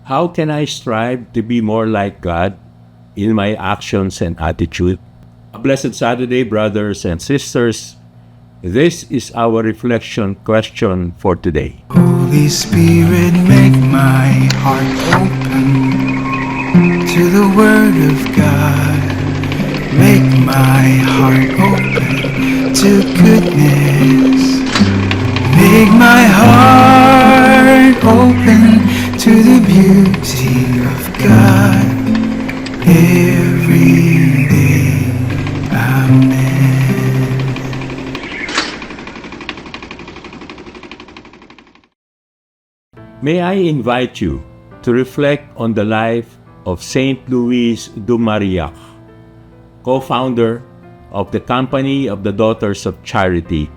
How can I strive to be more like God in my actions and attitude? A blessed Saturday, brothers and sisters. This is our reflection question for today. Holy Spirit, make my heart open to the Word of God. Make my heart open to goodness. Make my heart open to the beauty of God every day. Amen. May I invite you to reflect on the life of Saint Louise du Marillac, co-founder of the Company of the Daughters of Charity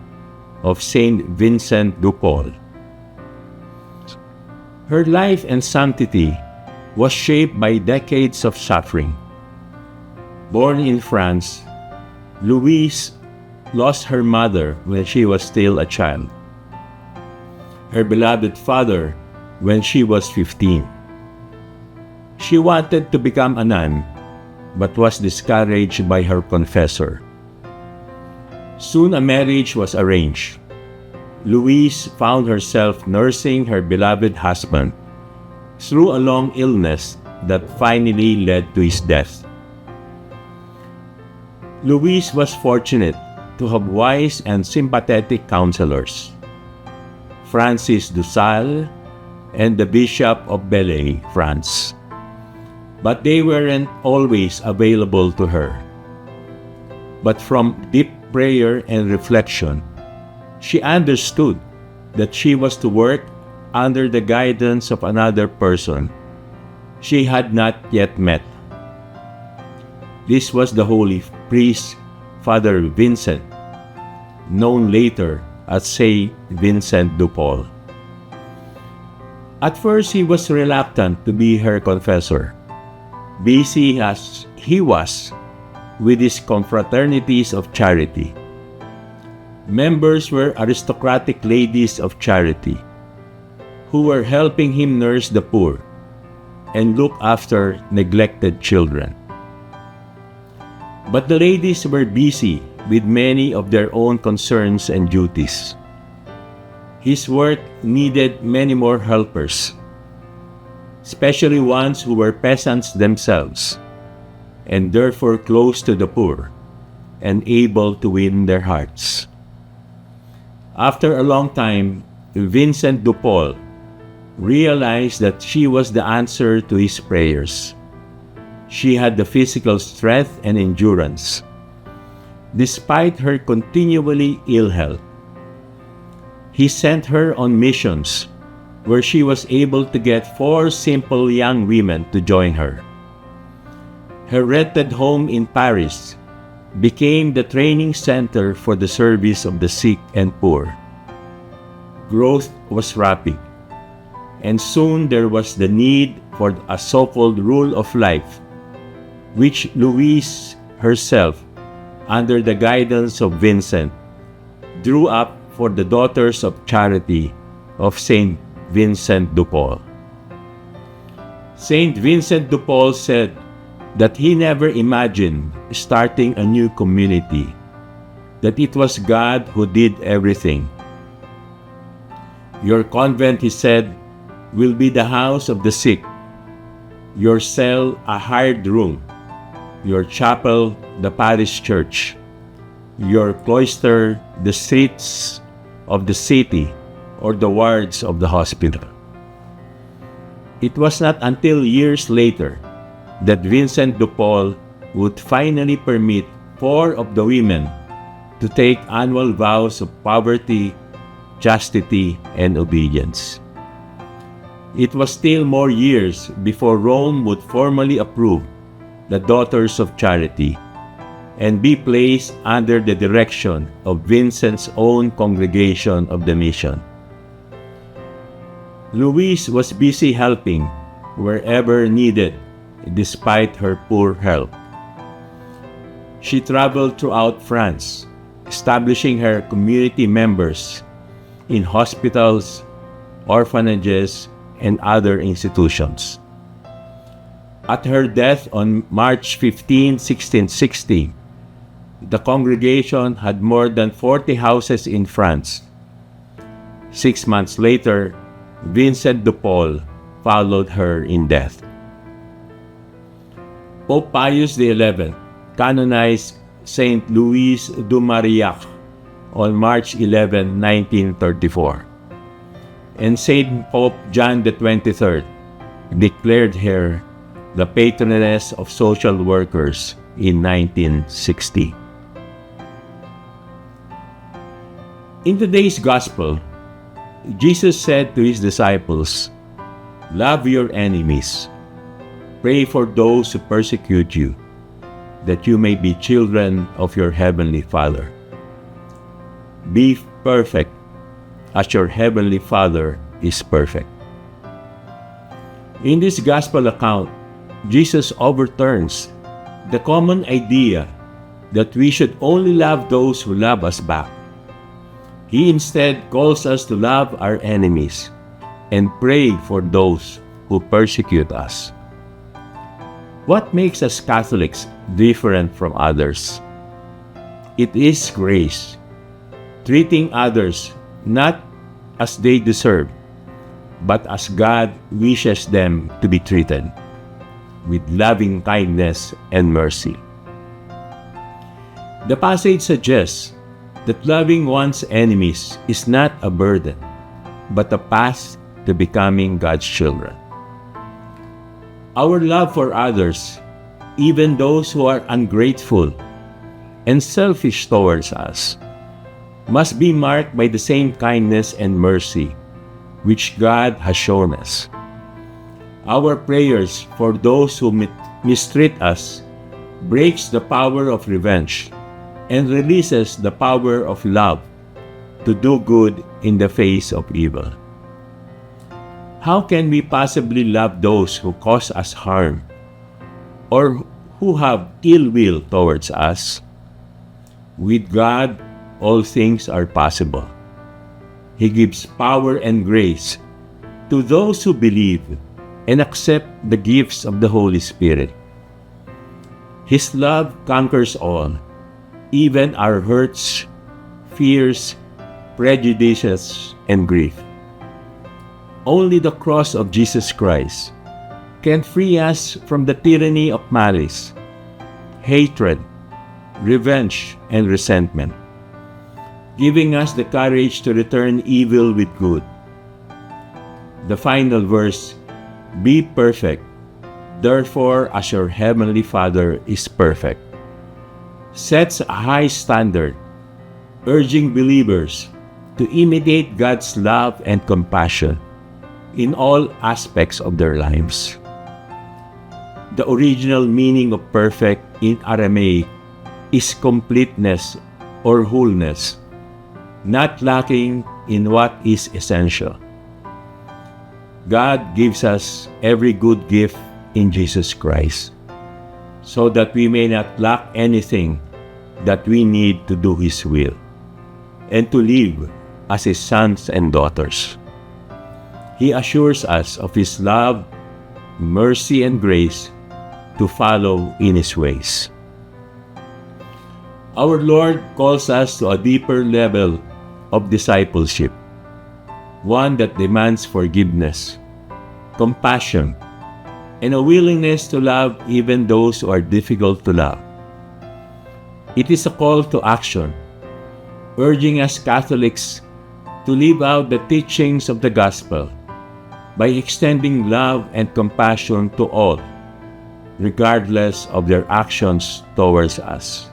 of Saint Vincent de Paul. Her life and sanctity was shaped by decades of suffering. Born in France, Louise lost her mother when she was still a child, her beloved father when she was 15. She wanted to become a nun, but was discouraged by her confessor. Soon a marriage was arranged. Louise found herself nursing her beloved husband through a long illness that finally led to his death. Louise was fortunate to have wise and sympathetic counselors, Francis de Sales and the Bishop of Belley, France. But they weren't always available to her. But from deep prayer and reflection, she understood that she was to work under the guidance of another person she had not yet met. This was the holy priest, Father Vincent, known later as Saint Vincent de Paul. At first, he was reluctant to be her confessor, busy as he was with his confraternities of charity. Members were aristocratic ladies of charity who were helping him nurse the poor and look after neglected children. But the ladies were busy with many of their own concerns and duties. His work needed many more helpers, especially ones who were peasants themselves, and therefore close to the poor and able to win their hearts. After a long time, Vincent de Paul realized that she was the answer to his prayers. She had the physical strength and endurance, despite her continually ill health. He sent her on missions where she was able to get 4 simple young women to join her. Her rented home in Paris became the training center for the service of the sick and poor. Growth was rapid, and soon there was the need for a so-called rule of life, which Louise herself, under the guidance of Vincent, drew up for the Daughters of Charity of Saint Vincent de Paul. Saint Vincent de Paul said that he never imagined starting a new community, that it was God who did everything. Your convent, he said, will be the house of the sick, your cell a hired room, your chapel the parish church, your cloister the streets of the city or the wards of the hospital. It was not until years later that Vincent de Paul would finally permit 4 of the women to take annual vows of poverty, chastity, and obedience. It was still more years before Rome would formally approve the Daughters of Charity and be placed under the direction of Vincent's own congregation of the mission. Louise was busy helping wherever needed despite her poor health. She traveled throughout France, establishing her community members in hospitals, orphanages, and other institutions. At her death on March 15, 1660, the congregation had more than 40 houses in France. 6 months later, Vincent de Paul followed her in death. Pope Pius XI canonized Saint Louise de Marillac on March 11, 1934, and Saint Pope John XXIII declared her the patroness of social workers in 1960. In today's Gospel, Jesus said to his disciples, "Love your enemies. Pray for those who persecute you, that you may be children of your heavenly Father. Be perfect as your heavenly Father is perfect." In this Gospel account, Jesus overturns the common idea that we should only love those who love us back. He instead calls us to love our enemies and pray for those who persecute us. What makes us Catholics different from others? It is grace, treating others not as they deserve, but as God wishes them to be treated, with loving kindness and mercy. The passage suggests that loving one's enemies is not a burden, but a path to becoming God's children. Our love for others, even those who are ungrateful and selfish towards us, must be marked by the same kindness and mercy which God has shown us. Our prayers for those who mistreat us breaks the power of revenge and releases the power of love to do good in the face of evil. How can we possibly love those who cause us harm or who have ill will towards us? With God, all things are possible. He gives power and grace to those who believe and accept the gifts of the Holy Spirit. His love conquers all, even our hurts, fears, prejudices, and grief. Only the cross of Jesus Christ can free us from the tyranny of malice, hatred, revenge, and resentment, giving us the courage to return evil with good. The final verse, "Be perfect, therefore as your heavenly Father is perfect," sets a high standard, urging believers to imitate God's love and compassion in all aspects of their lives. The original meaning of perfect in Aramaic is completeness or wholeness, not lacking in what is essential. God gives us every good gift in Jesus Christ, so that we may not lack anything that we need to do His will and to live as His sons and daughters. He assures us of His love, mercy, and grace to follow in His ways. Our Lord calls us to a deeper level of discipleship, one that demands forgiveness, compassion, and a willingness to love even those who are difficult to love. It is a call to action, urging us Catholics to live out the teachings of the Gospel by extending love and compassion to all, regardless of their actions towards us.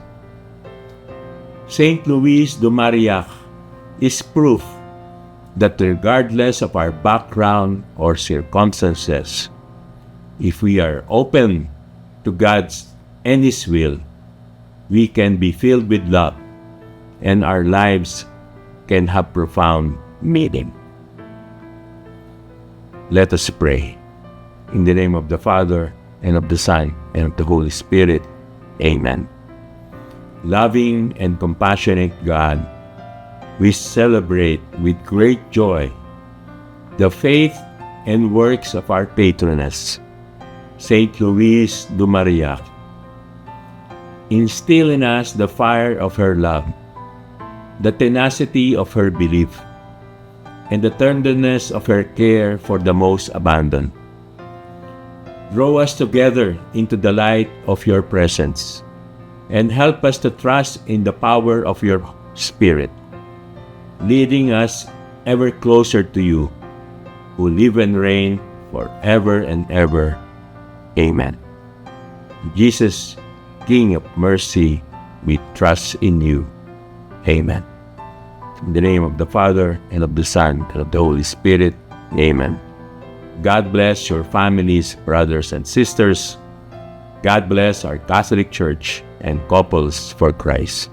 Saint Louise de Marillac is proof that regardless of our background or circumstances, if we are open to God's and His will, we can be filled with love and our lives can have profound meaning. Let us pray. In the name of the Father, and of the Son, and of the Holy Spirit. Amen. Loving and compassionate God, we celebrate with great joy the faith and works of our patroness, Saint Louise du Marillac. Instill in us the fire of her love, the tenacity of her belief, and the tenderness of her care for the most abandoned. Draw us together into the light of your presence, and help us to trust in the power of your Spirit, leading us ever closer to you, who live and reign forever and ever. Amen. Jesus, King of mercy, we trust in you. Amen. In the name of the Father, and of the Son, and of the Holy Spirit. Amen. God bless your families, brothers and sisters. God bless our Catholic Church and Couples for Christ.